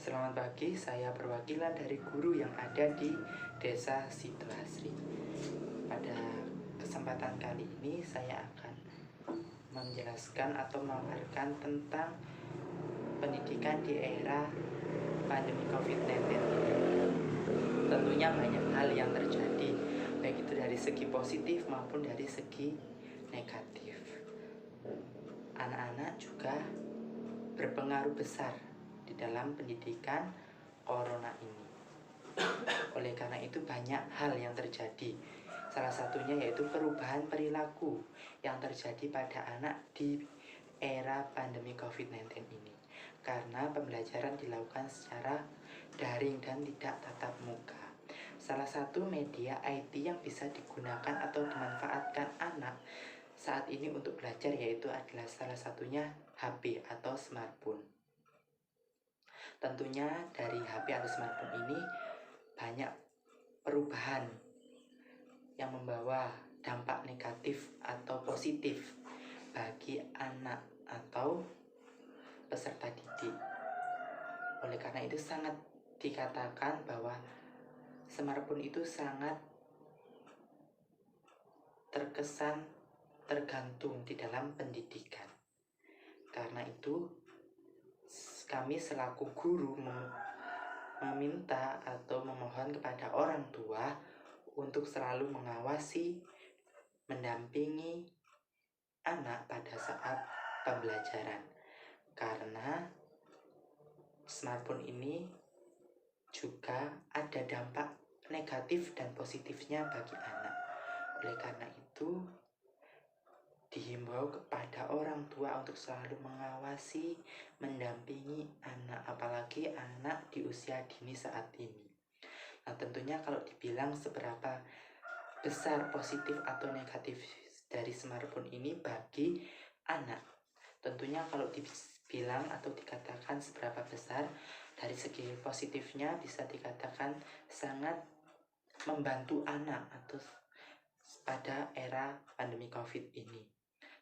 Selamat pagi, saya perwakilan dari guru yang ada di Desa Sidoasri. Pada kesempatan kali ini saya akan menjelaskan atau memaparkan tentang pendidikan di era pandemi COVID-19 ini. Tentunya banyak hal yang terjadi, baik itu dari segi positif maupun dari segi negatif. Anak-anak juga berpengaruh besar di dalam pendidikan corona ini. Oleh karena itu banyak hal yang terjadi. Salah satunya yaitu perubahan perilaku yang terjadi pada anak di era pandemi COVID-19 ini. Karena pembelajaran dilakukan secara daring dan tidak tatap muka. Salah satu media IT yang bisa digunakan atau dimanfaatkan anak saat ini untuk belajar yaitu adalah salah satunya HP atau smartphone. Tentunya dari HP atau smartphone ini banyak perubahan yang membawa dampak negatif atau positif bagi anak atau peserta didik. Oleh karena itu sangat dikatakan bahwa smartphone itu sangat terkesan tergantung di dalam pendidikan. Karena itu kami selaku guru meminta atau memohon kepada orang tua untuk selalu mengawasi, mendampingi anak pada saat pembelajaran. Karena smartphone ini juga ada dampak negatif dan positifnya bagi anak. Oleh karena itu dihimbau kepada orang tua untuk selalu mengawasi, mendampingi anak, apalagi anak di usia dini saat ini. Nah, tentunya kalau dibilang seberapa besar positif atau negatif dari smartphone ini bagi anak, tentunya kalau dibilang atau dikatakan seberapa besar, dari segi positifnya bisa dikatakan sangat membantu anak atau pada era pandemi COVID ini.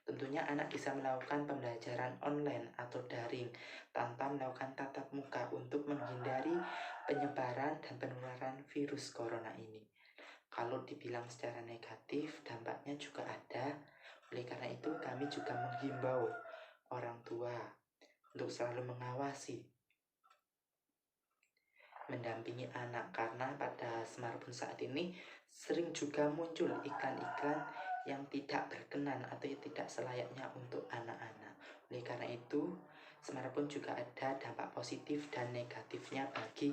Tentunya anak bisa melakukan pembelajaran online atau daring tanpa melakukan tatap muka untuk menghindari penyebaran dan penularan virus corona ini. Kalau dibilang secara negatif, dampaknya juga ada. Oleh karena itu kami juga menghimbau orang tua untuk selalu mengawasi, mendampingi anak, karena pada smartphone saat ini sering juga muncul iklan-iklan yang tidak berkenan atau tidak selayaknya untuk anak-anak. Oleh karena itu smartphone juga ada dampak positif dan negatifnya bagi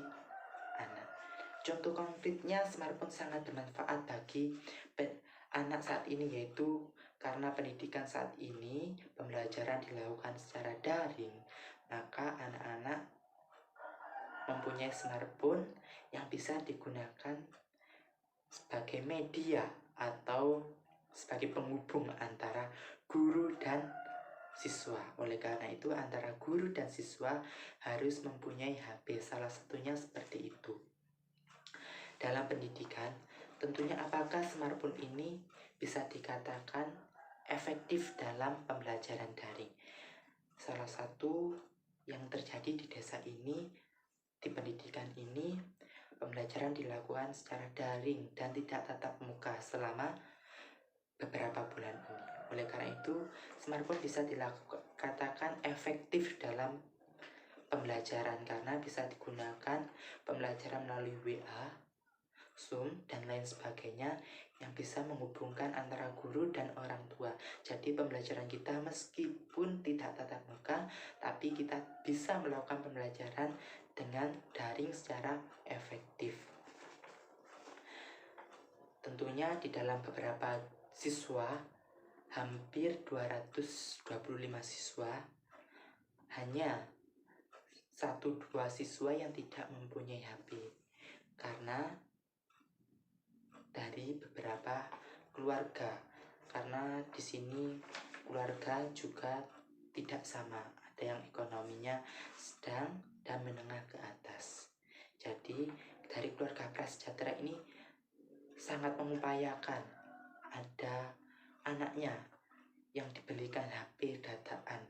anak. Contoh konkretnya smartphone sangat bermanfaat bagi anak saat ini, yaitu karena pendidikan saat ini pembelajaran dilakukan secara daring, maka anak-anak mempunyai smartphone yang bisa digunakan sebagai media atau sebagai penghubung antara guru dan siswa. Oleh karena itu antara guru dan siswa harus mempunyai HP, salah satunya seperti itu. Dalam pendidikan, tentunya apakah smartphone ini bisa dikatakan efektif dalam pembelajaran daring? Salah satu yang terjadi di desa ini, di pendidikan ini, pembelajaran dilakukan secara daring dan tidak tatap muka selama beberapa bulan ini. Oleh karena itu, smartphone bisa dikatakan efektif dalam pembelajaran karena bisa digunakan pembelajaran melalui WA, Zoom, dan lain sebagainya yang bisa menghubungkan antara guru dan orang tua. Jadi pembelajaran kita meskipun tidak tatap muka, tapi kita bisa melakukan pembelajaran dengan daring secara efektif. Tentunya di dalam beberapa siswa, hampir 225 siswa, hanya 1-2 siswa yang tidak mempunyai HP. Karena dari beberapa keluarga, karena di sini keluarga juga tidak sama, ada yang ekonominya sedang dan menengah ke atas. Jadi dari keluarga prasejahtera ini sangat mengupayakan ada anaknya yang dibelikan HP dataan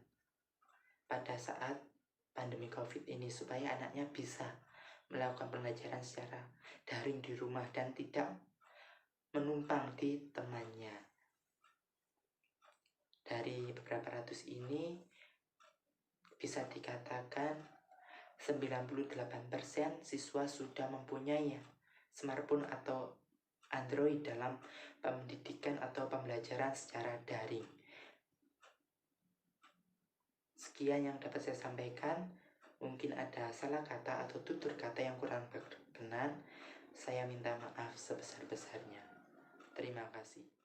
pada saat pandemi COVID ini supaya anaknya bisa melakukan pembelajaran secara daring di rumah dan tidak menumpang di temannya. Dari beberapa ratus ini bisa dikatakan 98% siswa sudah mempunyai smartphone atau Android dalam pendidikan atau pembelajaran secara daring. Sekian yang dapat saya sampaikan. Mungkin ada salah kata atau tutur kata yang kurang berkenan. Saya minta maaf sebesar-besarnya. Terima kasih.